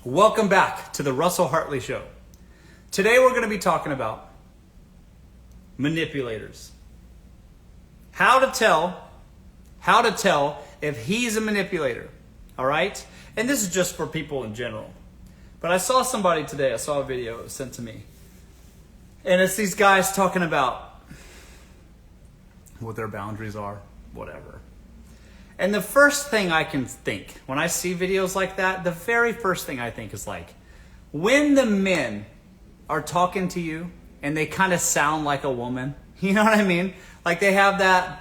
Welcome back to the Russell Hartley Show. Today we're going to be talking about manipulators. How to tell if he's a manipulator. All right? And this is just for people in general. But I saw somebody today, I saw a video it was sent to me. And it's these guys talking about what their boundaries are, whatever. And the first thing I can think when I see videos like that, the very first thing I think is like, when the men are talking to you and they kind of sound like a woman, you know what I mean? Like they have that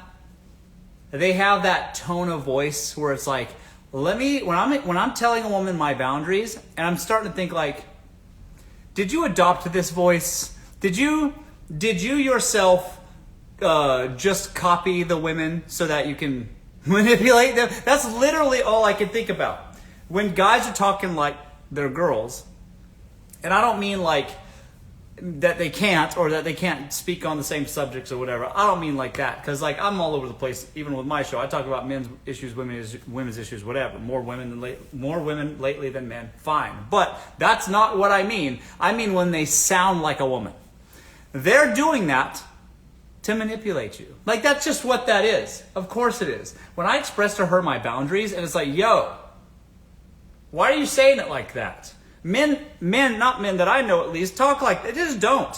tone of voice where it's like, when I'm telling a woman my boundaries, and I'm starting to think like, did you adopt this voice? Did you yourself just copy the women so that you can manipulate them? That's literally all I can think about. When guys are talking like they're girls, and I don't mean like that they can't or that they can't speak on the same subjects or whatever. I don't mean like that, because like I'm all over the place. Even with my show, I talk about men's issues, women's issues, whatever. More women lately than men. Fine, but that's not what I mean. I mean when they sound like a woman. They're doing that to manipulate you. Like that's just what that is. Of course it is. When I express to her my boundaries, and it's like, yo, why are you saying it like that? Men, not men that I know at least, talk like they just don't.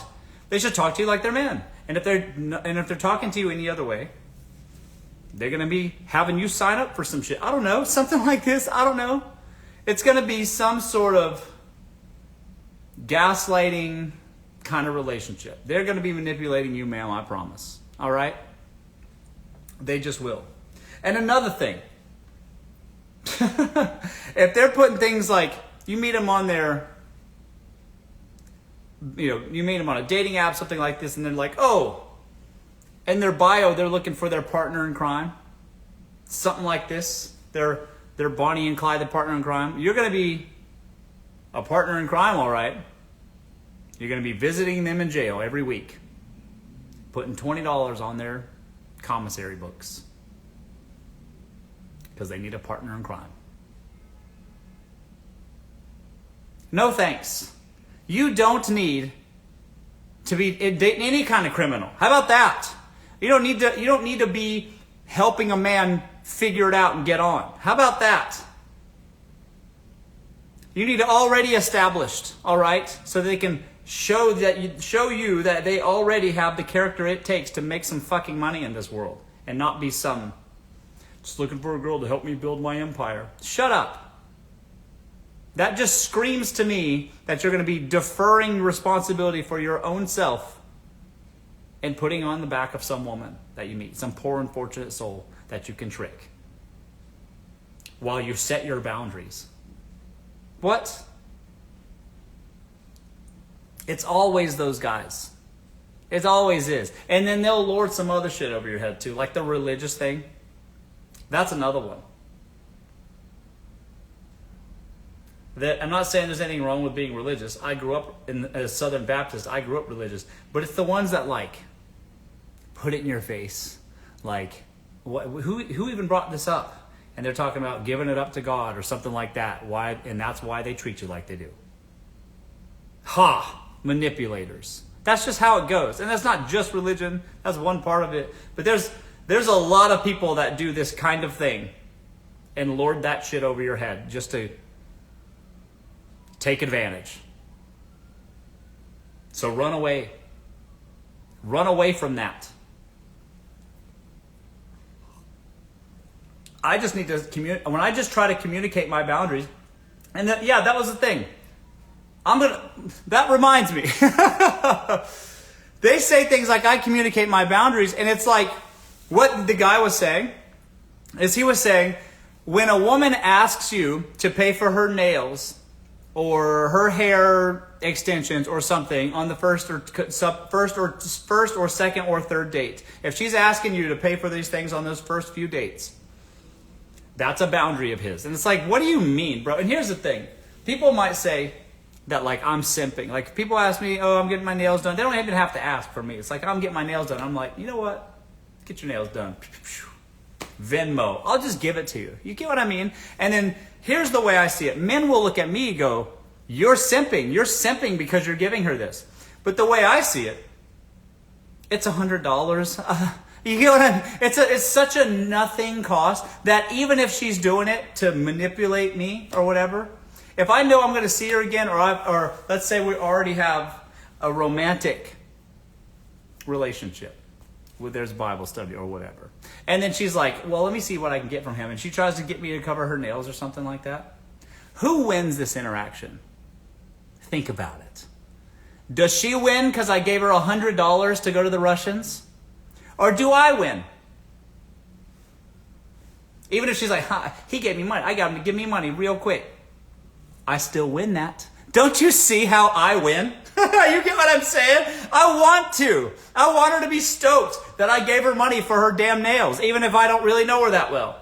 They should talk to you like they're men. And if they're talking to you any other way, they're gonna be having you sign up for some shit. I don't know, something like this. I don't know. It's gonna be some sort of gaslighting kind of relationship. They're gonna be manipulating you, ma'am. I promise. All right. They just will. And another thing, if they're putting things like, you meet them on their, you meet them on a dating app, something like this, and they're like, oh, in their bio, they're looking for their partner in crime. Something like this. They're Bonnie and Clyde, the partner in crime. You're going to be a partner in crime, all right. You're going to be visiting them in jail every week, putting $20 on their commissary books because they need a partner in crime. No thanks. You don't need to be dating any kind of criminal. How about that? You don't need to be helping a man figure it out and get on. How about that? You need to already established, all right, so they can show you that they already have the character it takes to make some fucking money in this world and not be some just looking for a girl to help me build my empire. Shut up. That just screams to me that you're going to be deferring responsibility for your own self and putting on the back of some woman that you meet, some poor unfortunate soul that you can trick while you set your boundaries. What? It's always those guys. It always is. And then they'll lord some other shit over your head too, like the religious thing. That's another one. That I'm not saying there's anything wrong with being religious. I grew up as Southern Baptist. I grew up religious. But it's the ones that like put it in your face. Like, who even brought this up? And they're talking about giving it up to God or something like that. Why? And that's why they treat you like they do. Ha! Manipulators. That's just how it goes. And that's not just religion. That's one part of it. But there's a lot of people that do this kind of thing and lord that shit over your head just to take advantage. So run away. Run away from that. I just need to when I just try to communicate my boundaries, and that was the thing. That reminds me. They say things like I communicate my boundaries, and it's like what the guy was saying is he was saying when a woman asks you to pay for her nails or her hair extensions or something on the first or second or third date. If she's asking you to pay for these things on those first few dates, that's a boundary of his. And it's like, what do you mean, bro? And here's the thing. People might say that like I'm simping. Like people ask me, oh, I'm getting my nails done. They don't even have to ask for me. It's like, I'm getting my nails done. I'm like, you know what? Get your nails done. Venmo. I'll just give it to you. You get what I mean? And then here's the way I see it. Men will look at me and go, you're simping. You're simping because you're giving her this. But the way I see it, it's $100. You get what I mean? It's such a nothing cost that even if she's doing it to manipulate me or whatever, if I know I'm going to see her again, or let's say we already have a romantic relationship, where there's Bible study or whatever, and then she's like, well, let me see what I can get from him, and she tries to get me to cover her nails or something like that, who wins this interaction? Think about it. Does she win because I gave her $100 to go to the Russians? Or do I win? Even if she's like, he gave me money. I got him to give me money real quick. I still win that. Don't you see how I win? You get what I'm saying? I want to. I want her to be stoked that I gave her money for her damn nails, even if I don't really know her that well.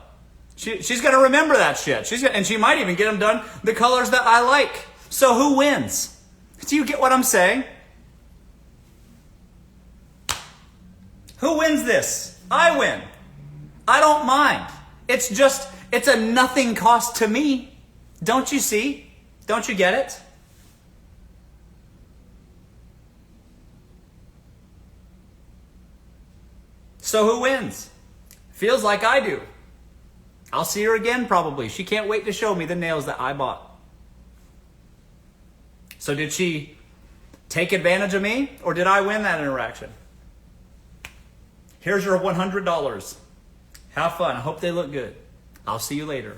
She's going to remember that shit. And she might even get them done the colors that I like. So who wins? Do you get what I'm saying? Who wins this? I win. I don't mind. It's a nothing cost to me. Don't you see? Don't you get it? So who wins? Feels like I do. I'll see her again probably. She can't wait to show me the nails that I bought. So did she take advantage of me, or did I win that interaction? Here's your $100. Have fun. I hope they look good. I'll see you later.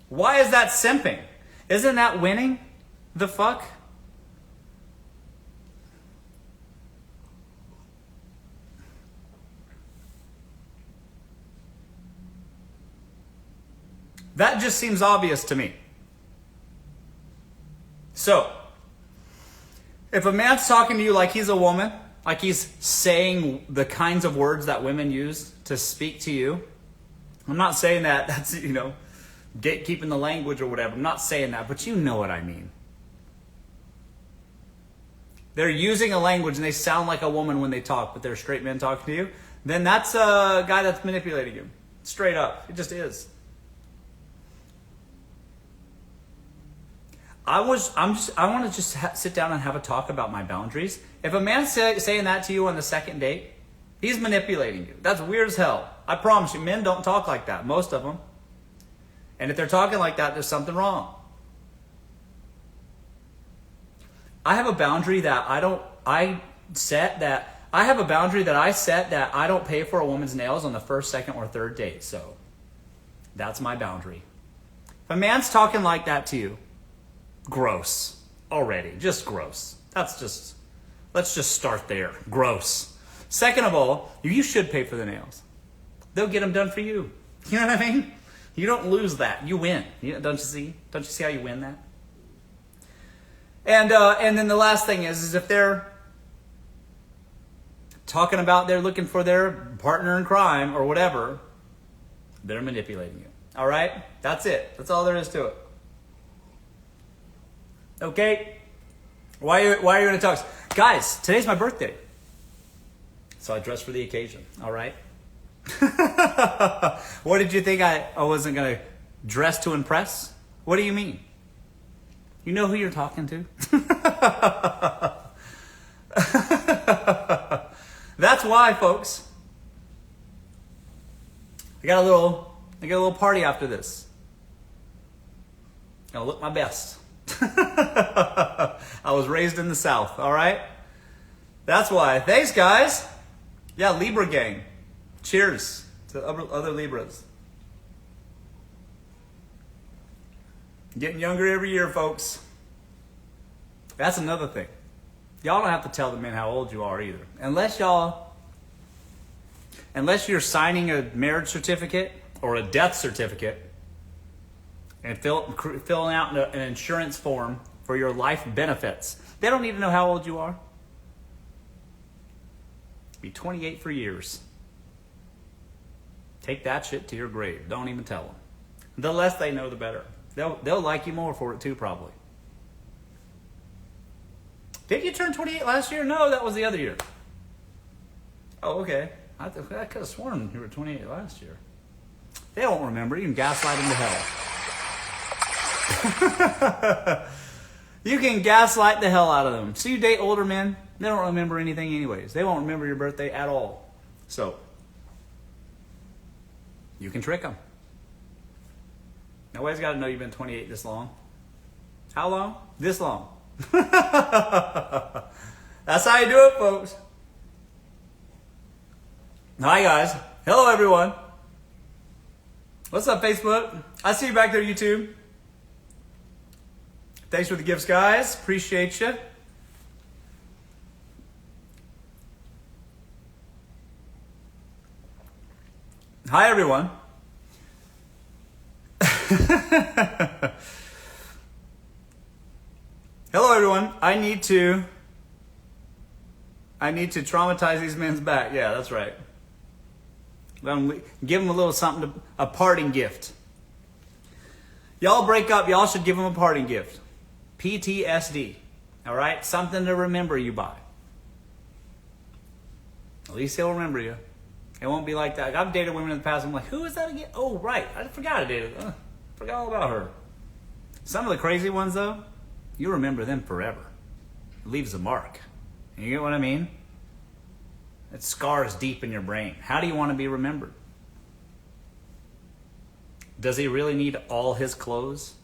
Why is that simping? Isn't that winning? The fuck? That just seems obvious to me. So, if a man's talking to you like he's a woman, like he's saying the kinds of words that women use to speak to you, I'm not saying that that's, gatekeeping the language or whatever. I'm not saying that, but you know what I mean. They're using a language and they sound like a woman when they talk, but they're straight men talking to you. Then that's a guy that's manipulating you. Straight up. It just is. I want to just sit down and have a talk about my boundaries. If a man's saying that to you on the second date, he's manipulating you. That's weird as hell. I promise you, men don't talk like that. Most of them. And if they're talking like that, there's something wrong. I have a boundary that I set that I don't pay for a woman's nails on the first, second, or third date. So that's my boundary. If a man's talking like that to you, gross already. Just gross. Let's just start there. Gross. Second of all, you should pay for the nails. They'll get them done for you. You know what I mean? You don't lose that. You win. Don't you see? Don't you see how you win that? And then the last thing is if they're talking about they're looking for their partner in crime or whatever, they're manipulating you. All right? That's it. That's all there is to it. Okay? Why are you in a tux? Guys, today's my birthday. So I dressed for the occasion. All right? What did you think I wasn't going to dress to impress? What do you mean? You know who you're talking to? That's why, folks. I got a little party after this. Gonna look my best. I was raised in the South, all right? That's why. Thanks, guys. Yeah, Libra gang. Cheers to other Libras. Getting younger every year, folks. That's another thing. Y'all don't have to tell the men how old you are either. Unless you're signing a marriage certificate or a death certificate and filling out an insurance form for your life benefits. They don't need to know how old you are. Be 28 for years. Take that shit to your grave. Don't even tell them. The less they know, the better. They'll like you more for it too, probably. Did you turn 28 last year? No, that was the other year. Oh, okay. I could have sworn you were 28 last year. They don't remember. You can gaslight them to hell. You can gaslight the hell out of them. So you date older men, they don't remember anything anyways. They won't remember your birthday at all. So you can trick them. Nobody's got to know you've been 28 this long. How long? This long. That's how you do it, folks. Hi, guys. Hello, everyone. What's up, Facebook? I see you back there, YouTube. Thanks for the gifts, guys. Appreciate you. Hi, everyone. Hello, everyone. I need to traumatize these men's back. Yeah, that's right. Give them a little something, a parting gift. Y'all break up, y'all should give them a parting gift. PTSD. All right? Something to remember you by. At least he'll remember you. It won't be like that. I've dated women in the past. I'm like, who is that again? Oh, right. I forgot I dated. Forgot all about her. Some of the crazy ones, though, you remember them forever. It leaves a mark. You get what I mean? It scars deep in your brain. How do you want to be remembered? Does he really need all his clothes?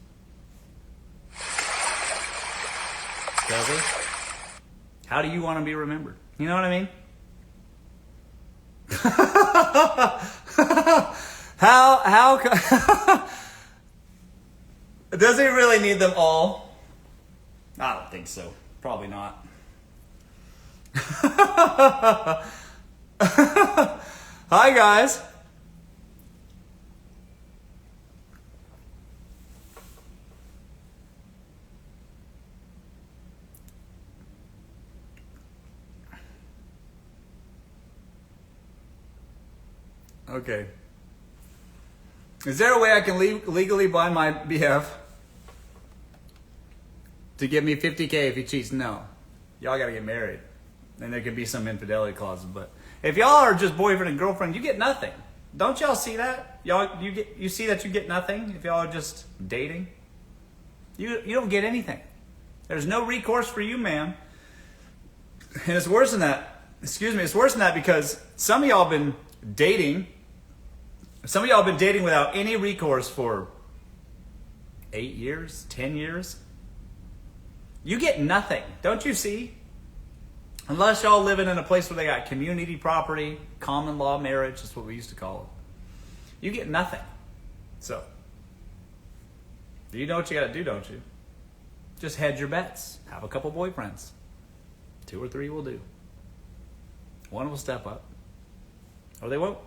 Does he? How do you want to be remembered? You know what I mean? How does he really need them all? I don't think so. Probably not. Hi, guys. Okay. Is there a way I can legally bind my BF to give me $50K if he cheats? No. Y'all gotta get married. And there could be some infidelity clauses, but if y'all are just boyfriend and girlfriend, you get nothing. Don't y'all see that? You see that you get nothing if y'all are just dating? You don't get anything. There's no recourse for you, ma'am. And it's worse than that. Excuse me, it's worse than that because some of y'all have been dating. Some of y'all have been dating without any recourse for 8 years, 10 years. You get nothing. Don't you see? Unless y'all living in a place where they got community property, common law marriage, that's what we used to call it. You get nothing. So, you know what you got to do, don't you? Just hedge your bets. Have a couple boyfriends. 2 or 3 will do. One will step up. Or they won't.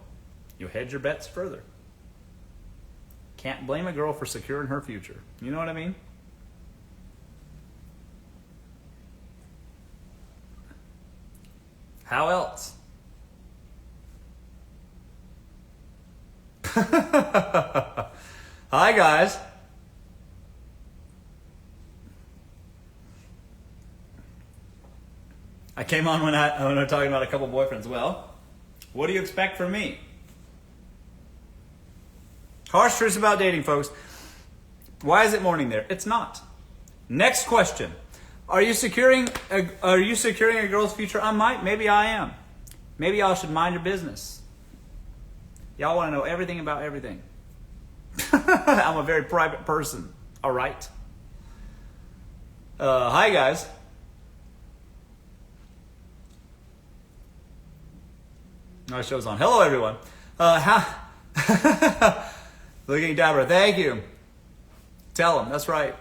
You hedge your bets further. Can't blame a girl for securing her future. You know what I mean? How else? Hi, guys. I came on when I'm talking about a couple boyfriends. Well, what do you expect from me? Harsh truths about dating, folks. Why is it morning there? It's not. Next question. Are you securing a girl's future? I might. Maybe I am. Maybe y'all should mind your business. Y'all want to know everything about everything. I'm a very private person. All right. Hi, guys. My show's on. Hello, everyone. Looking dapper. Thank you. Tell them. That's right.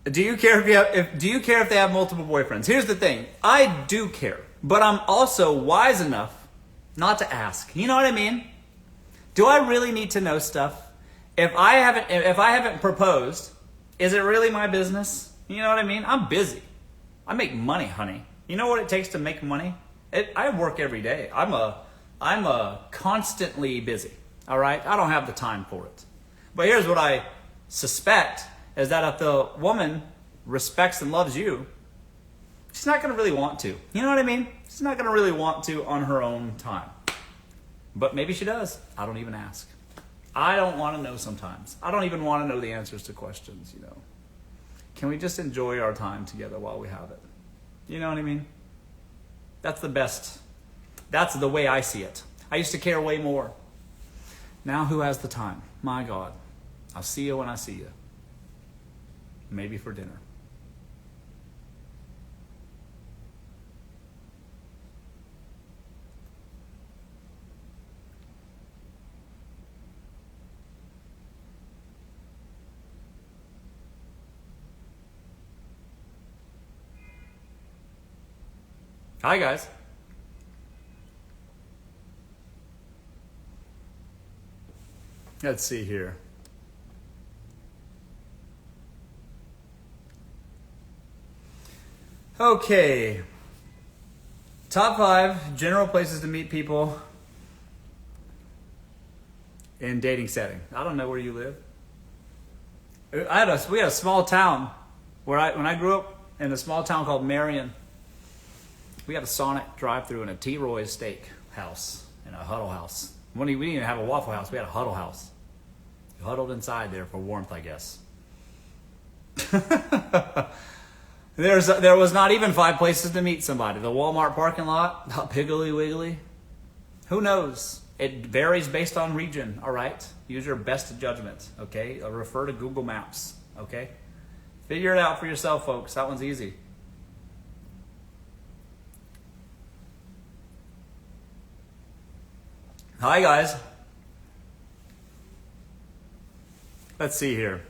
Do you care if they have multiple boyfriends? Here's the thing. I do care, but I'm also wise enough not to ask. You know what I mean? Do I really need to know stuff? If I haven't proposed, is it really my business? You know what I mean? I'm busy. I make money, honey. You know what it takes to make money? I work every day. I'm constantly busy. All right? I don't have the time for it. But here's what I suspect is that if the woman respects and loves you, she's not going to really want to. You know what I mean? She's not going to really want to on her own time. But maybe she does. I don't even ask. I don't want to know sometimes. I don't even want to know the answers to questions, you know. Can we just enjoy our time together while we have it? You know what I mean? That's the best. That's the way I see it. I used to care way more. Now who has the time? My God. I'll see you when I see you. Maybe for dinner. Hi, guys. Let's see here. Okay. Top 5 general places to meet people in dating setting. I don't know where you live. We had a small town when I grew up in a small town called Marion. We had a Sonic drive-thru and a T-Roy's steak house and a Huddle house. We didn't even have a Waffle House. We had a Huddle house. We huddled inside there for warmth, I guess. There was not even 5 places to meet somebody. The Walmart parking lot, Piggly Wiggly. Who knows? It varies based on region, all right? Use your best judgment, okay? Refer to Google Maps, okay? Figure it out for yourself, folks. That one's easy. Hi, guys. Let's see here.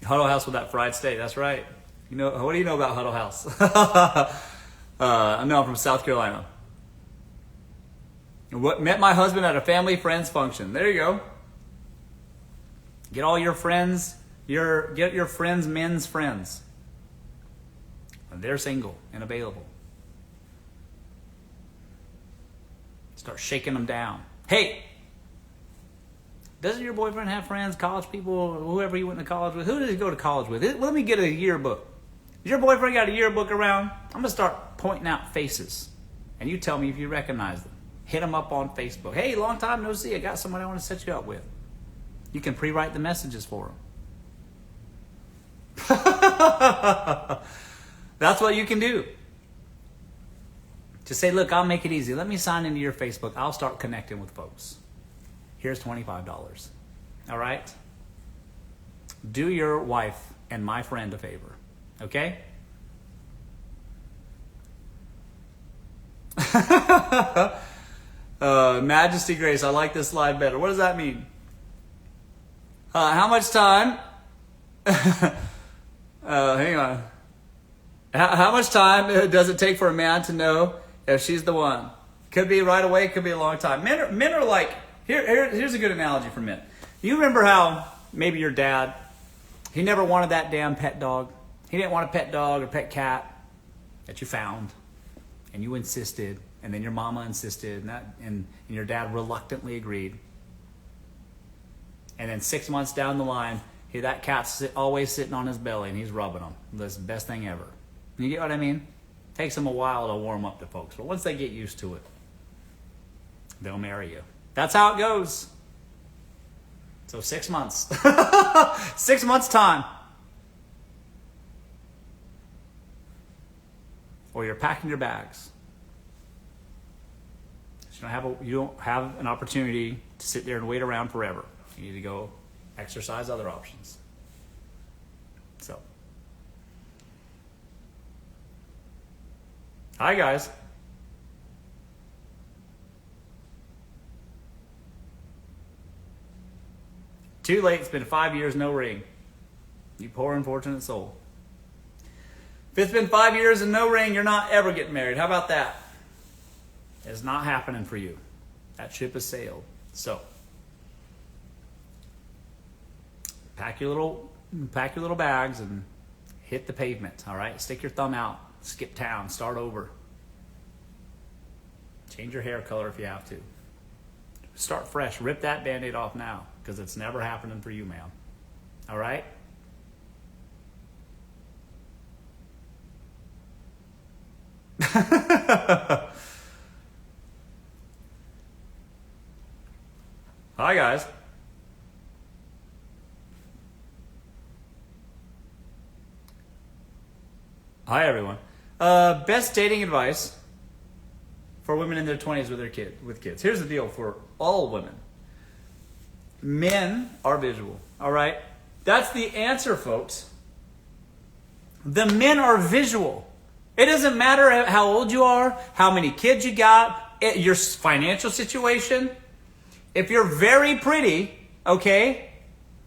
Huddle House with that fried steak. That's right. You know, what do you know about Huddle House? I know I'm from South Carolina. Met my husband at a family friends function. There you go. Get all your friends, get your friends' men's friends. They're single and available. Start shaking them down. Hey, doesn't your boyfriend have friends, college people, whoever you went to college with? Who did he go to college with? Let me get a yearbook. Does your boyfriend got a yearbook around? I'm going to start pointing out faces. And you tell me if you recognize them. Hit them up on Facebook. Hey, long time no see. I got somebody I want to set you up with. You can pre-write the messages for them. That's what you can do. Just say, look, I'll make it easy. Let me sign into your Facebook. I'll start connecting with folks. Here's $25. All right? Do your wife and my friend a favor. Okay? Majesty Grace, I like this slide better. What does that mean? How much time? Hang on. How much time does it take for a man to know if she's the one? Could be right away, could be a long time. Men are like, here's a good analogy for men. You remember how maybe your dad, he never wanted that damn pet dog. He didn't want a pet dog or pet cat that you found, and you insisted, and then your mama insisted, and your dad reluctantly agreed. And then 6 months down the line, that cat's always sitting on his belly, and he's rubbing him. That's the best thing ever. You get what I mean? Takes them a while to warm up to folks, but once they get used to it, they'll marry you. That's how it goes. So 6 months. 6 months time. Or you're packing your bags. You don't have an opportunity to sit there and wait around forever. You need to go exercise other options. So. Hi, guys. Too late. It's been 5 years, no ring. You poor unfortunate soul. If it's been 5 years and no ring, you're not ever getting married. How about that? It's not happening for you. That ship has sailed. So, pack your little bags and hit the pavement. All right, stick your thumb out. Skip town. Start over. Change your hair color if you have to. Start fresh. Rip that Band-Aid off now, because it's never happening for you, ma'am. All right? Hi, guys. Hi, everyone. Best dating advice for women in their 20s with kids. Here's the deal for all women. Men are visual, all right? That's the answer, folks. The men are visual. It doesn't matter how old you are, how many kids you got, your financial situation. If you're very pretty, okay,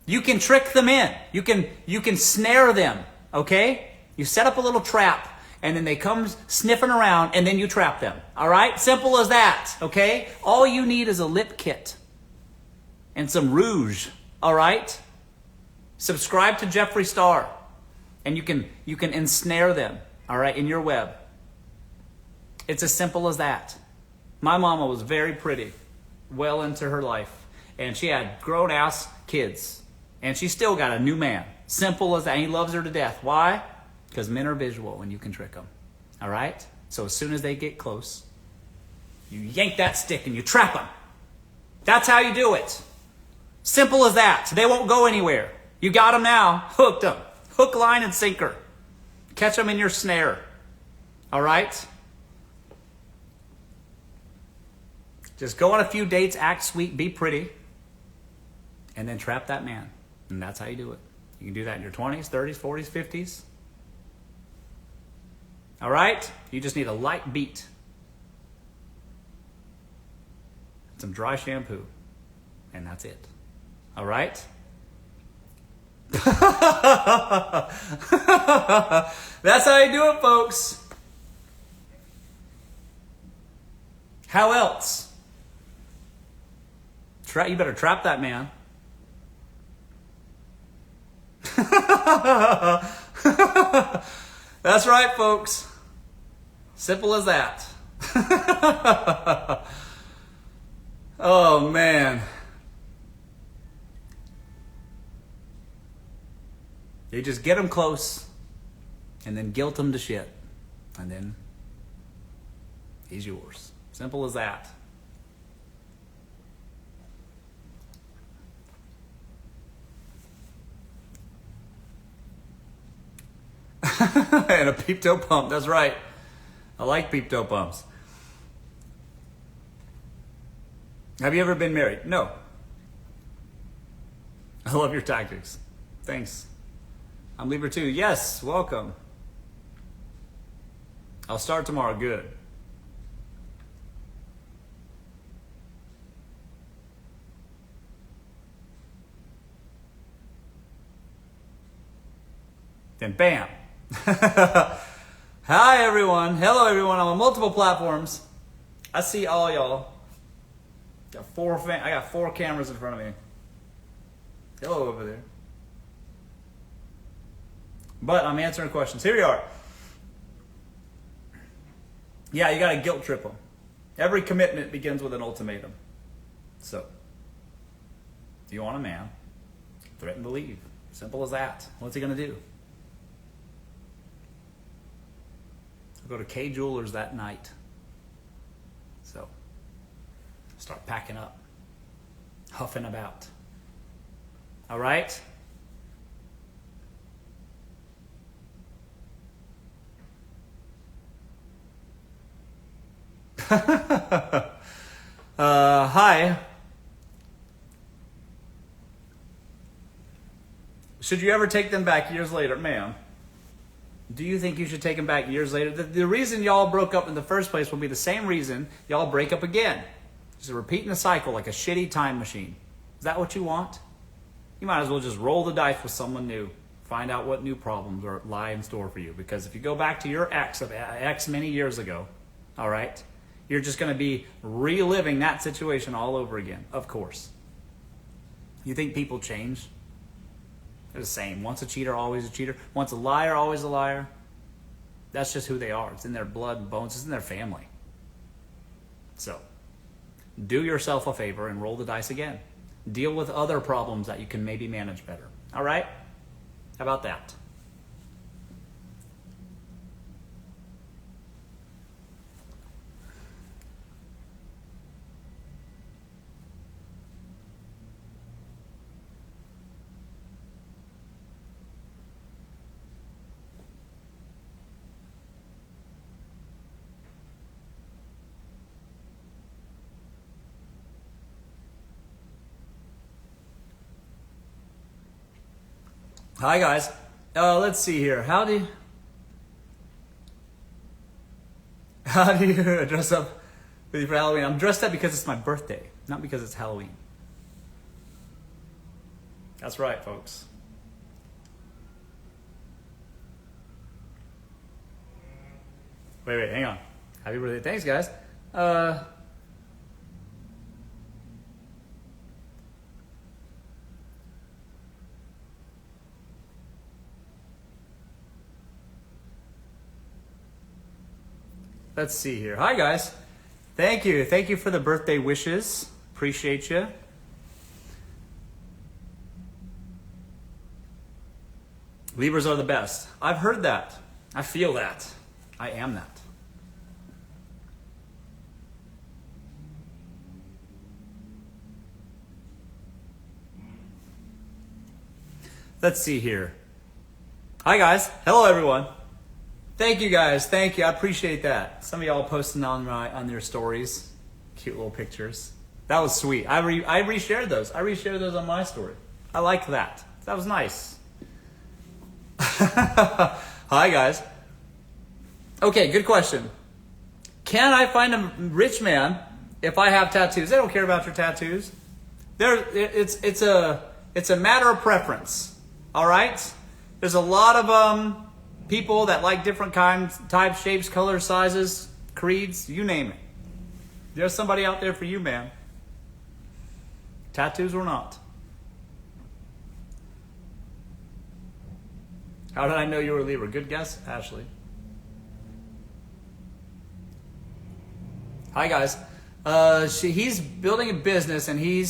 you can trick them in. You can snare them, okay? You set up a little trap, and then they come sniffing around, and then you trap them. All right? Simple as that, okay? All you need is a lip kit and some rouge, all right? Subscribe to Jeffree Star, and you can ensnare them, all right, in your web. It's as simple as that. My mama was very pretty, well into her life, and she had grown-ass kids, and she still got a new man. Simple as that. And he loves her to death. Why? Because men are visual and you can trick them. All right? So as soon as they get close, you yank that stick and you trap them. That's how you do it. Simple as that. They won't go anywhere. You got them now. Hooked them. Hook, line, and sinker. Catch them in your snare. All right? Just go on a few dates, act sweet, be pretty, and then trap that man. And that's how you do it. You can do that in your 20s, 30s, 40s, 50s. All right? You just need a light beat. Some dry shampoo. And that's it. All right? That's how you do it, folks. How else? You better trap that man. That's right, folks. Simple as that. Oh, man. You just get them close and then guilt them to shit. And then he's yours. Simple as that. And a peep toe pump. That's right. I like peep toe pumps. Have you ever been married? No. I love your tactics. Thanks. I'm Libra too. Yes, welcome. I'll start tomorrow. Good. Then bam. Hi everyone. Hello everyone. I'm on multiple platforms. I see all y'all. I got 4 cameras in front of me. Hello over there. But I'm answering questions. Here we are. Yeah, you gotta guilt trip them. Every commitment begins with an ultimatum. So, if you want a man, threaten to leave. Simple as that. What's he gonna do? I'll go to K Jewelers that night. So, start packing up. Huffing about. All right? Hi. Should you ever take them back years later? Ma'am, do you think you should take them back years later? The reason y'all broke up in the first place will be the same reason y'all break up again. Just repeating the cycle like a shitty time machine. Is that what you want? You might as well just roll the dice with someone new. Find out what new problems lie in store for you. Because if you go back to your ex of X many years ago, all right, you're just going to be reliving that situation all over again, of course. You think people change? They're the same. Once a cheater, always a cheater. Once a liar, always a liar. That's just who they are. It's in their blood and bones. It's in their family. So, do yourself a favor and roll the dice again. Deal with other problems that you can maybe manage better. All right? How about that? Hi guys. Let's see here. How do you dress up with you for Halloween? I'm dressed up because it's my birthday, not because it's Halloween. That's right, folks. Wait, hang on. Happy birthday. Thanks, guys. Let's see here. Hi, guys. Thank you. Thank you for the birthday wishes. Appreciate you. Libras are the best. I've heard that. I feel that. I am that. Let's see here. Hi, guys. Hello, everyone. Thank you, guys. Thank you. I appreciate that. Some of y'all posting on their stories. Cute little pictures. That was sweet. I reshared those. I reshared those on my story. I like that. That was nice. Hi, guys. Okay, good question. Can I find a rich man if I have tattoos? They don't care about your tattoos. It's a matter of preference. All right? There's a lot of people that like different kinds, types, shapes, colors, sizes, creeds, you name it. There's somebody out there for you, man. Tattoos or not. How did I know you were a Libra? Good guess, Ashley. Hi, guys. He's building a business, and he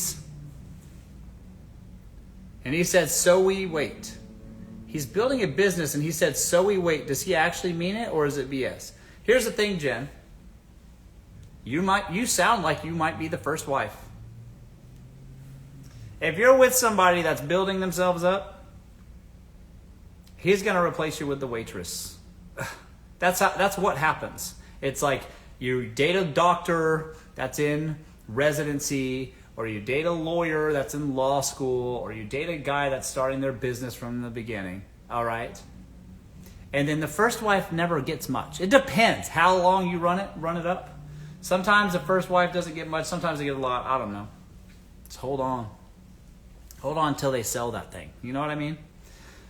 said, so we wait. He's building a business, and he said, so we wait. Does he actually mean it, or is it BS? Here's the thing, Jen. You sound like you might be the first wife. If you're with somebody that's building themselves up, he's going to replace you with the waitress. That's what happens. It's like you date a doctor that's in residency, or you date a lawyer that's in law school, or you date a guy that's starting their business from the beginning, all right? And then the first wife never gets much. It depends how long you run it up. Sometimes the first wife doesn't get much. Sometimes they get a lot. I don't know. Just hold on. Hold on until they sell that thing. You know what I mean?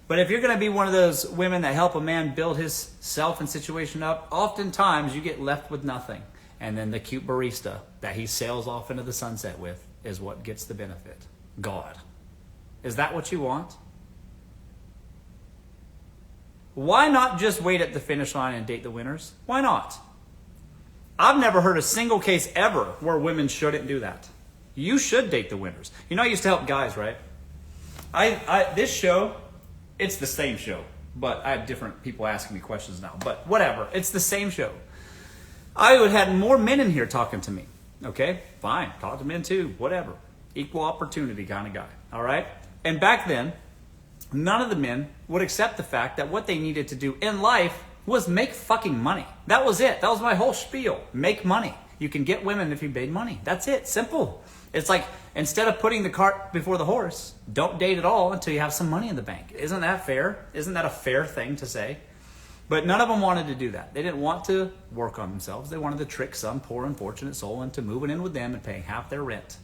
But if you're going to be one of those women that help a man build his self and situation up, oftentimes you get left with nothing. And then the cute barista that he sails off into the sunset with is what gets the benefit. God. Is that what you want? Why not just wait at the finish line and date the winners? Why not? I've never heard a single case ever where women shouldn't do that. You should date the winners. You know, I used to help guys, right? This show, it's the same show, but I have different people asking me questions now. But whatever, it's the same show. I would have had more men in here talking to me. Okay, fine, talk to men too, whatever. Equal opportunity kind of guy, all right? And back then, none of the men would accept the fact that what they needed to do in life was make fucking money. That was it. That was my whole spiel. Make money. You can get women if you made money. That's it. Simple. It's like, instead of putting the cart before the horse, don't date at all until you have some money in the bank. Isn't that fair? Isn't that a fair thing to say? But none of them wanted to do that. They didn't want to work on themselves. They wanted to trick some poor unfortunate soul into moving in with them and paying half their rent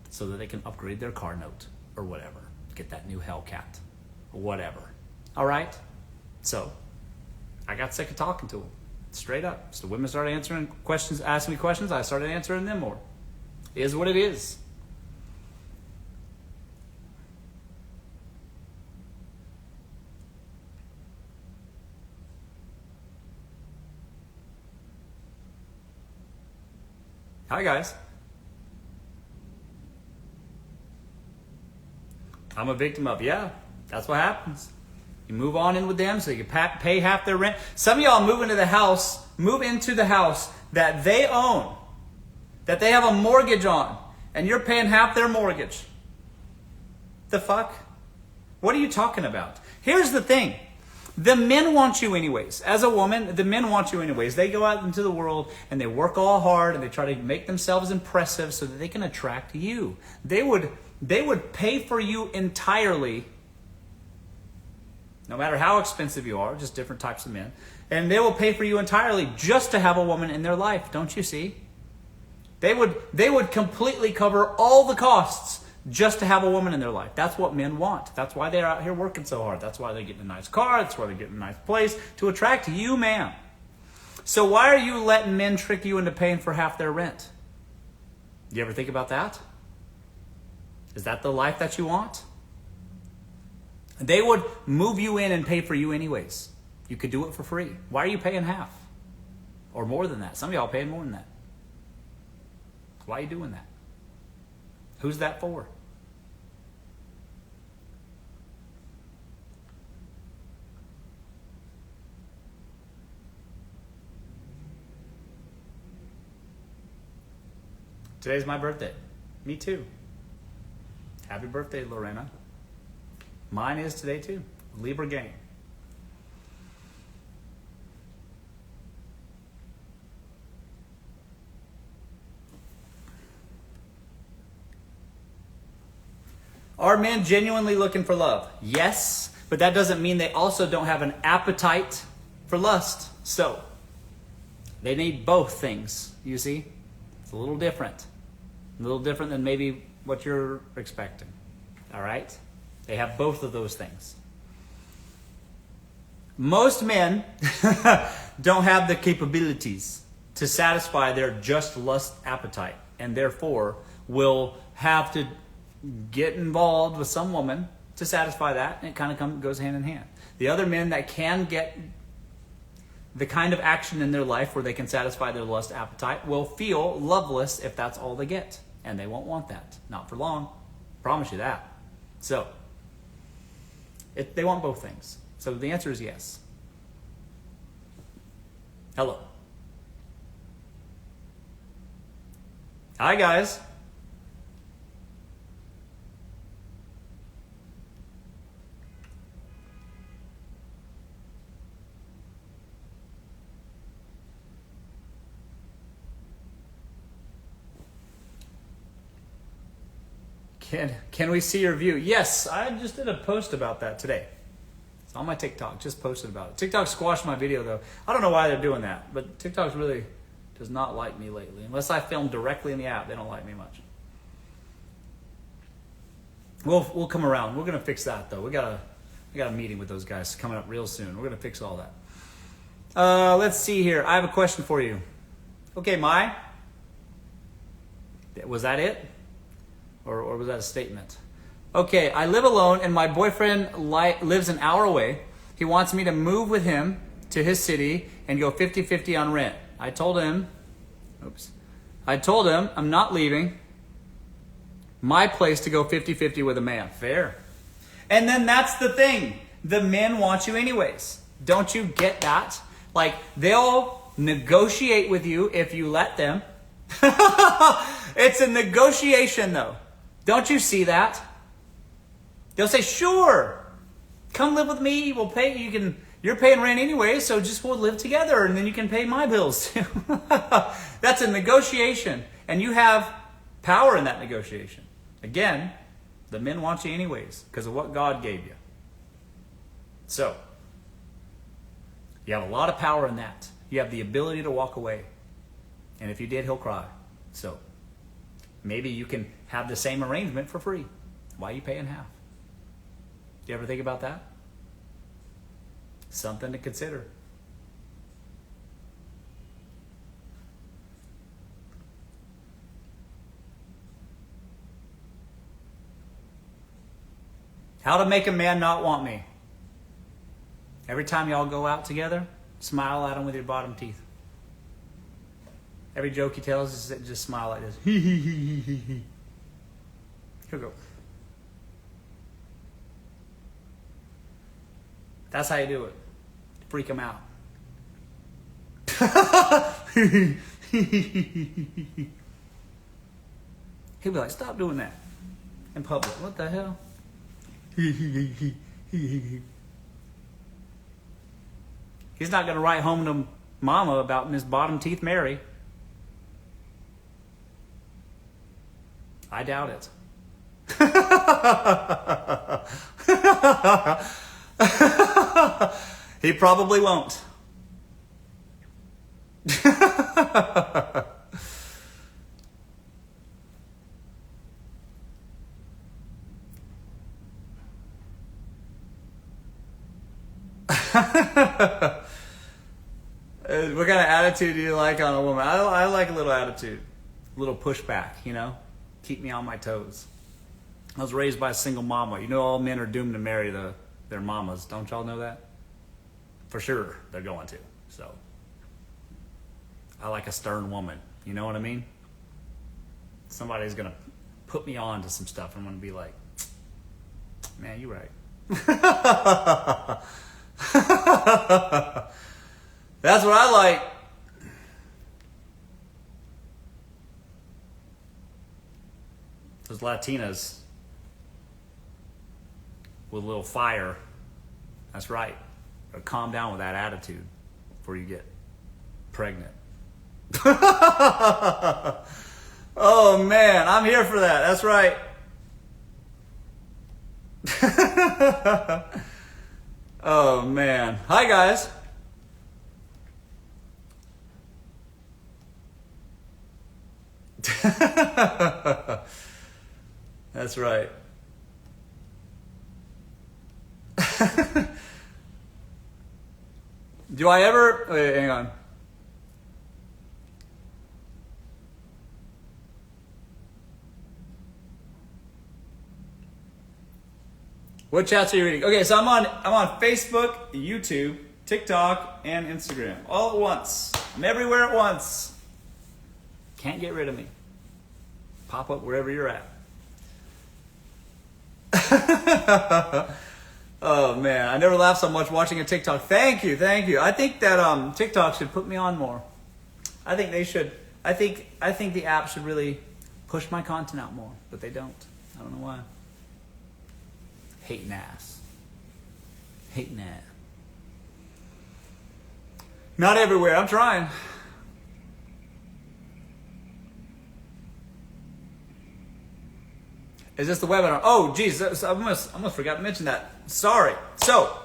so that they can upgrade their car note or whatever. Get that new Hellcat. Whatever. All right? So, I got sick of talking to them. Straight up. So the women started answering questions, asking me questions. I started answering them more. It is what it is. Hi, guys. I'm a victim of, yeah, that's what happens. You move on in with them so you can pay half their rent. Some of y'all move into the house that they own, that they have a mortgage on, and you're paying half their mortgage. The fuck? What are you talking about? Here's the thing. The men want you anyways. As a woman, the men want you anyways. They go out into the world and they work all hard and they try to make themselves impressive so that they can attract you. They would pay for you entirely no matter how expensive you are, just different types of men. And they will pay for you entirely just to have a woman in their life. Don't you see? They would completely cover all the costs just to have a woman in their life. That's what men want. That's why they're out here working so hard. That's why they're getting a nice car. That's why they're getting a nice place, to attract you, man. So why are you letting men trick you into paying for half their rent? Do you ever think about that? Is that the life that you want? They would move you in and pay for you anyways. You could do it for free. Why are you paying half? Or more than that? Some of y'all are paying more than that. Why are you doing that? Who's that for? Today's my birthday. Me too. Happy birthday, Lorena. Mine is today too. Libra gang. Are men genuinely looking for love? Yes, but that doesn't mean they also don't have an appetite for lust. So, they need both things, you see? It's a little different. A little different than maybe what you're expecting. All right? They have both of those things. Most men don't have the capabilities to satisfy their just lust appetite, and therefore will have to get involved with some woman to satisfy that, and it kind of goes hand in hand. The other men that can get the kind of action in their life where they can satisfy their lust appetite will feel loveless if that's all they get, and they won't want that. Not for long. Promise you that. So, they want both things. So the answer is yes. Hello. Hi, guys. Can we see your view? Yes, I just did a post about that today. It's on my TikTok. Just posted about it. TikTok squashed my video though. I don't know why they're doing that, but TikTok really does not like me lately. Unless I film directly in the app, they don't like me much. We'll come around. We're gonna fix that though. We got a meeting with those guys coming up real soon. We're gonna fix all that. Let's see here. I have a question for you. Okay, Mai. Was that it? Or was that a statement? Okay, I live alone and my boyfriend lives an hour away. He wants me to move with him to his city and go 50-50 on rent. I told him I'm not leaving my place to go 50-50 with a man. Fair. And then that's the thing. The men want you anyways. Don't you get that? Like, they'll negotiate with you if you let them. It's a negotiation though. Don't you see that? They'll say, sure, come live with me. We'll pay. You're paying rent anyway, so we'll live together, and then you can pay my bills too. That's a negotiation, and you have power in that negotiation. Again, the men want you anyways because of what God gave you. So, you have a lot of power in that. You have the ability to walk away, and if you did, he'll cry. So, maybe you can have the same arrangement for free. Why are you paying half? Do you ever think about that? Something to consider. How to make a man not want me. Every time y'all go out together, smile at him with your bottom teeth. Every joke he tells, just smile like this. He'll go. That's how you do it. Freak him out. He'll be like, stop doing that in public. What the hell? He's not going to write home to mama about Miss Bottom Teeth Mary. I doubt it. He probably won't. What kind of attitude do you like on a woman? I like a little attitude, a little pushback, you know, keep me on my toes. I was raised by a single mama. You know, all men are doomed to marry their mamas. Don't y'all know that? For sure, they're going to. So, I like a stern woman. You know what I mean? Somebody's gonna put me on to some stuff. I'm gonna be like, man, you right. That's what I like. Those Latinas with a little fire. That's right. But calm down with that attitude before you get pregnant. Oh man, I'm here for that. That's right. Oh man. Hi guys. That's right. Do I ever... Wait, hang on. What chats are you reading? Okay, so I'm on Facebook, YouTube, TikTok, and Instagram. All at once. I'm everywhere at once. Can't get rid of me. Pop up wherever you're at. Oh man, I never laughed so much watching a TikTok. Thank you. I think that TikTok should put me on more. I think they should. I think the app should really push my content out more, but they don't. I don't know why. Hating ass. Not everywhere. I'm trying. Is this the webinar? Oh, geez, I almost forgot to mention that. Sorry. So,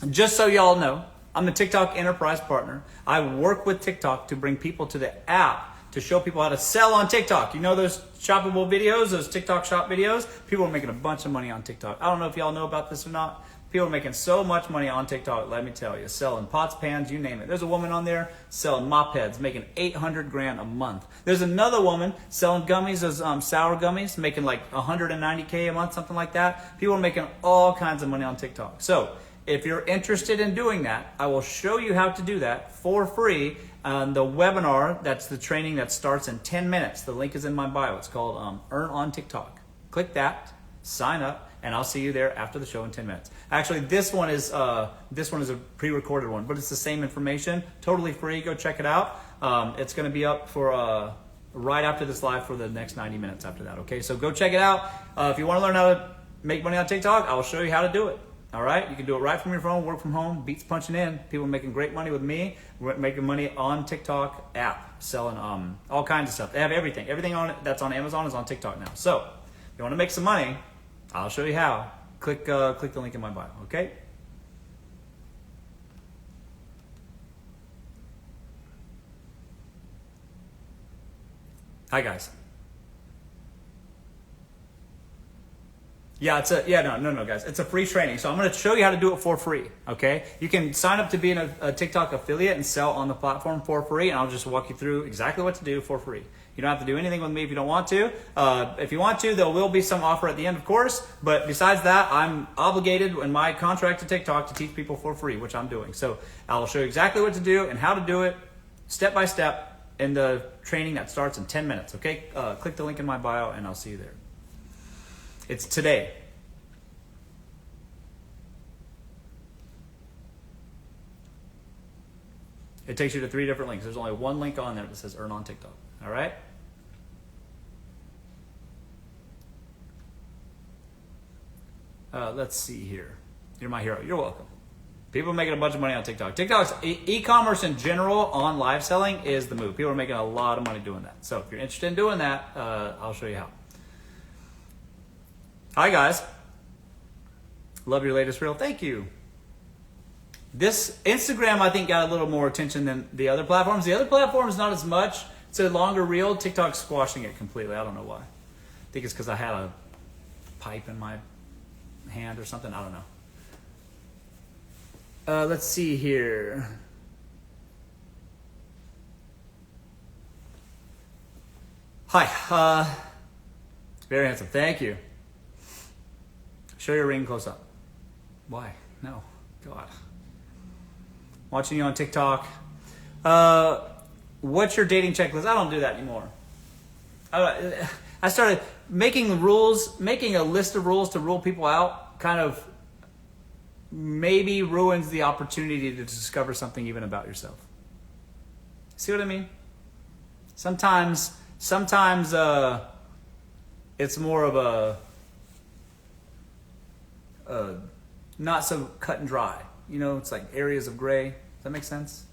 just so y'all know, I'm a TikTok enterprise partner. I work with TikTok to bring people to the app to show people how to sell on TikTok. You know those shoppable videos, those TikTok shop videos? People are making a bunch of money on TikTok. I don't know if y'all know about this or not. People are making so much money on TikTok, let me tell you. Selling pots, pans, you name it. There's a woman on there selling mop heads, making 800 grand a month. There's another woman selling gummies, those sour gummies, making like 190K a month, something like that. People are making all kinds of money on TikTok. So if you're interested in doing that, I will show you how to do that for free on the webinar. That's the training that starts in 10 minutes. The link is in my bio. It's called Earn on TikTok. Click that, sign up, and I'll see you there after the show in 10 minutes. Actually, this one is a pre-recorded one, but it's the same information, totally free. Go check it out. It's going to be up for right after this live for the next 90 minutes after that. Okay, so go check it out. If you want to learn how to make money on TikTok, I will show you how to do it. All right, you can do it right from your phone, work from home, beats punching in. People making great money with me. We're making money on TikTok app, selling all kinds of stuff. They have everything. Everything on it that's on Amazon is on TikTok now. So if you want to make some money, I'll show you how. Click the link in my bio, okay? Hi guys. Yeah, no, guys. It's a free training. So I'm going to show you how to do it for free, okay? You can sign up to be a TikTok affiliate and sell on the platform for free, and I'll just walk you through exactly what to do for free. You don't have to do anything with me if you don't want to. If you want to, there will be some offer at the end, of course. But besides that, I'm obligated in my contract to TikTok to teach people for free, which I'm doing. So I'll show you exactly what to do and how to do it step by step in the training that starts in 10 minutes, okay? Click the link in my bio, and I'll see you there. It's today. It takes you to 3 different links. There's only one link on there that says Earn on TikTok. All right? Let's see here. You're my hero. You're welcome. People are making a bunch of money on TikTok. TikTok's e-commerce in general on live selling is the move. People are making a lot of money doing that. So if you're interested in doing that, I'll show you how. Hi guys. Love your latest reel. Thank you. This Instagram, I think, got a little more attention than the other platforms. The other platforms, not as much. It's a longer reel. TikTok's squashing it completely. I don't know why. I think it's because I had a pipe in my hand or something. I don't know. Let's see here. Hi. Very handsome. Thank you. Show your ring close up. Why? No. God. Watching you on TikTok. What's your dating checklist? I don't do that anymore. I started making a list of rules to rule people out kind of maybe ruins the opportunity to discover something even about yourself. See what I mean? Sometimes it's more of a not so cut and dry. You know, it's like areas of gray. Does that make sense?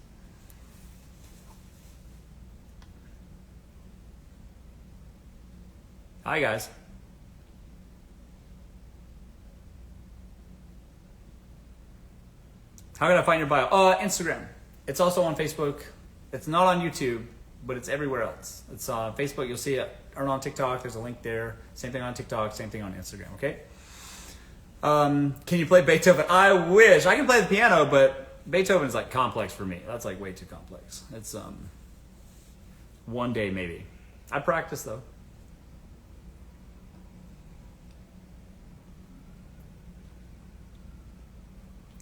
Hi, guys. How can I find your bio? Instagram. It's also on Facebook. It's not on YouTube, but it's everywhere else. It's on Facebook. You'll see it. Or on TikTok. There's a link there. Same thing on TikTok. Same thing on Instagram. Okay. Can you play Beethoven? I wish. I can play the piano, but Beethoven's like complex for me. That's like way too complex. It's one day maybe. I practice though.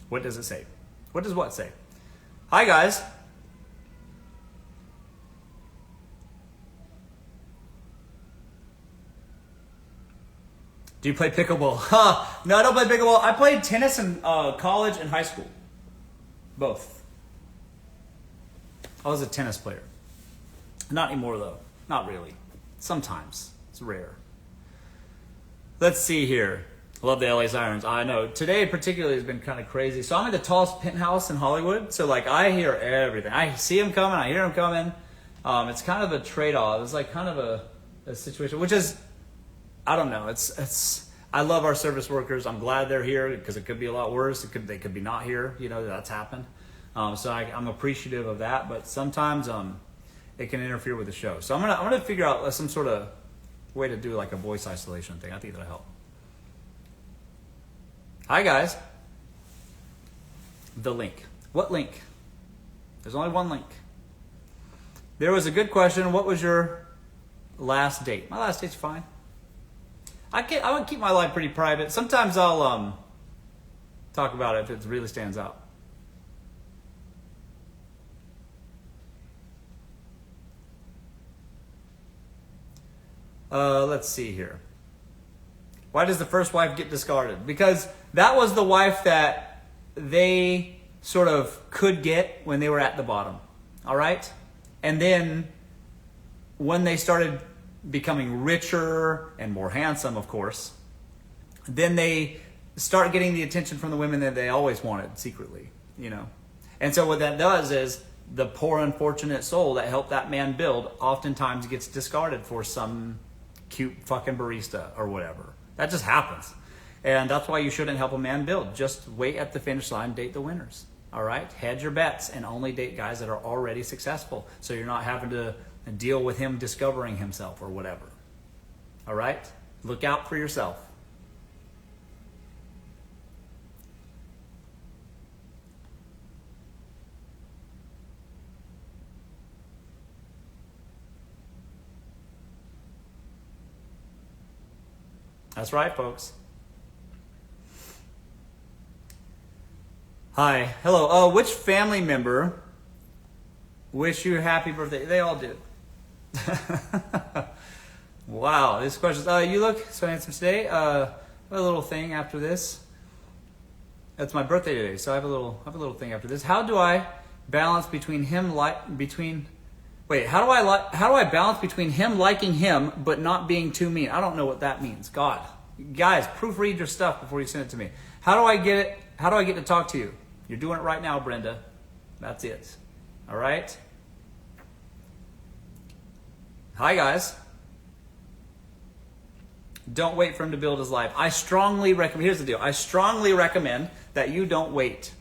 What does it say? What does what say? Hi guys. Do you play pickleball? No, I don't play pickleball. I played tennis in college and high school. Both. I was a tennis player. Not anymore though. Not really. Sometimes. It's rare. Let's see here. I love the LA Sirens. I know. Today particularly has been kind of crazy. So I'm in the tallest penthouse in Hollywood. So like I hear everything. I see them coming. I hear them coming. It's kind of a trade-off. It's like kind of a situation, which is, I don't know. It's. I love our service workers. I'm glad they're here because it could be a lot worse. They could be not here. You know, that's happened. So I'm appreciative of that. But sometimes it can interfere with the show. So I'm gonna figure out some sort of way to do like a voice isolation thing. I think that'll help. Hi guys. The link. What link? There's only one link. There was a good question. What was your last date? My last date's fine. I would keep my life pretty private. Sometimes I'll talk about it if it really stands out. Let's see here. Why does the first wife get discarded? Because that was the wife that they sort of could get when they were at the bottom. All right? And then when they started becoming richer and more handsome, of course, then they start getting the attention from the women that they always wanted secretly, you know. And so what that does is the poor unfortunate soul that helped that man build oftentimes gets discarded for some cute fucking barista or whatever. That just happens. And that's why you shouldn't help a man build. Just wait at the finish line, date the winners. All right? Hedge your bets and only date guys that are already successful. So you're not having to deal with him discovering himself or whatever. All right? Look out for yourself. That's right, folks. Hi. Hello. Which family member wish you a happy birthday? They all do. Wow. This question. You look so handsome today. A little thing after this. That's my birthday today, so I have a little thing after this. How do I balance between him How do I balance between him liking him but not being too mean? I don't know what that means. God, guys, proofread your stuff before you send it to me. How do I get it? How do I get to talk to you? You're doing it right now, Brenda. That's it. All right. Hi, guys. Don't wait for him to build his life. I strongly recommend. Here's the deal. I strongly recommend that you don't wait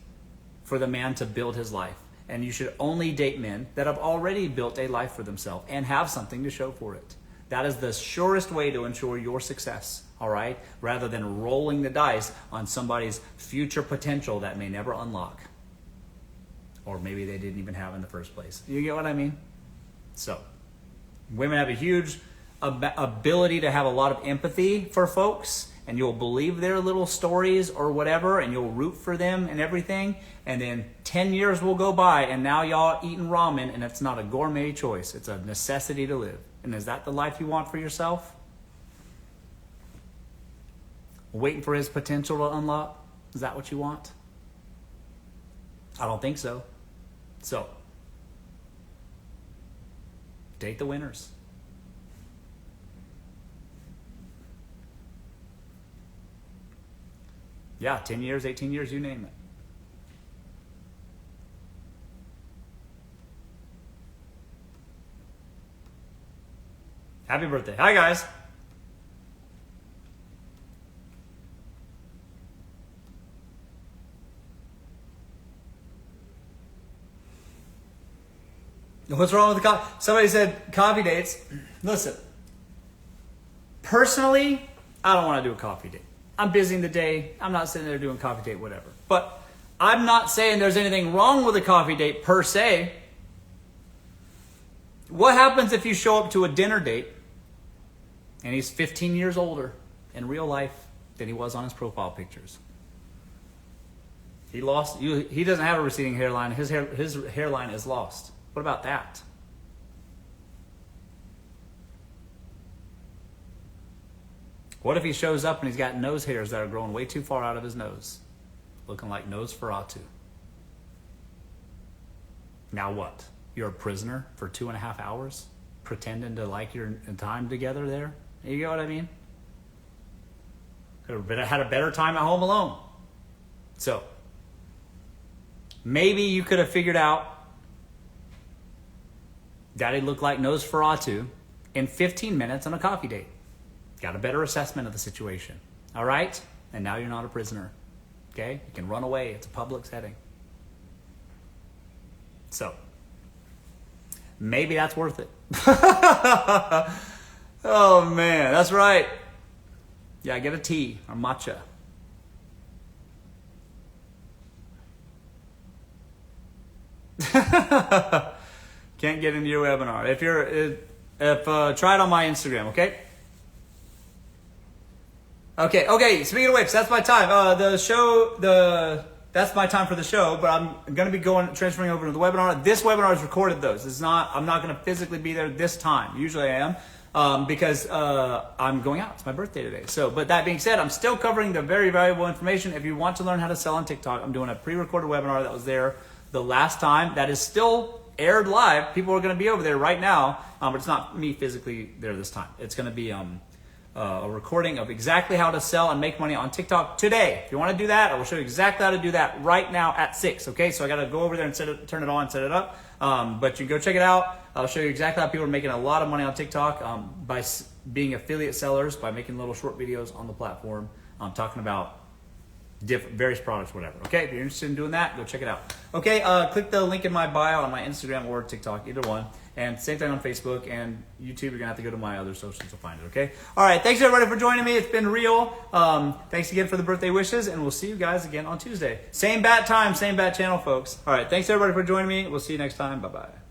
for the man to build his life. And you should only date men that have already built a life for themselves and have something to show for it. That is the surest way to ensure your success, all right? Rather than rolling the dice on somebody's future potential that may never unlock. Or maybe they didn't even have in the first place. You get what I mean? So, women have a huge ability to have a lot of empathy for folks, and you'll believe their little stories or whatever, and you'll root for them and everything, and then 10 years will go by, and now y'all eating ramen, and it's not a gourmet choice. It's a necessity to live. And is that the life you want for yourself? Waiting for his potential to unlock? Is that what you want? I don't think so. So, date the winners. Yeah, 10 years, 18 years, you name it. Happy birthday. Hi, guys. What's wrong with the coffee? Somebody said coffee dates. Listen, personally, I don't want to do a coffee date. I'm busy in the day. I'm not sitting there doing coffee date, whatever. But I'm not saying there's anything wrong with a coffee date per se. What happens if you show up to a dinner date and he's 15 years older in real life than he was on his profile pictures? He doesn't have a receding hairline. His hairline is lost. What about that? What if he shows up and he's got nose hairs that are growing way too far out of his nose, looking like Nosferatu? Now what? You're a prisoner for 2.5 hours, pretending to like your time together there? You get what I mean? Could have had a better time at home alone. So, maybe you could have figured out Daddy looked like Nosferatu in 15 minutes on a coffee date. Got a better assessment of the situation. All right? And now you're not a prisoner. Okay? You can run away. It's a public setting. So, maybe that's worth it. Oh, man. That's right. Yeah, get a tea or matcha. Can't get into your webinar. Try it on my Instagram, okay? Okay. Speaking of which, that's my time. That's my time for the show, but I'm going to be transferring over to the webinar. This webinar is recorded though. I'm not going to physically be there this time. Usually I am, because I'm going out. It's my birthday today. So, but that being said, I'm still covering the very valuable information. If you want to learn how to sell on TikTok, I'm doing a pre-recorded webinar that was there the last time. That is still aired live. People are going to be over there right now, but it's not me physically there this time. It's going to be a recording of exactly how to sell and make money on TikTok today. If you want to do that, I will show you exactly how to do that right now at 6. Okay, so I got to go over there and turn it on, set it up. But you can go check it out. I'll show you exactly how people are making a lot of money on TikTok by being affiliate sellers, by making little short videos on the platform. I'm talking about various products, whatever. Okay, if you're interested in doing that, go check it out. Okay, click the link in my bio on my Instagram or TikTok, either one. And same thing on Facebook and YouTube. You're gonna have to go to my other socials to find it. Okay. All right. Thanks everybody for joining me. It's been real. Thanks again for the birthday wishes, and we'll see you guys again on Tuesday. Same bat time, same bat channel, folks. All right. Thanks everybody for joining me. We'll see you next time. Bye bye.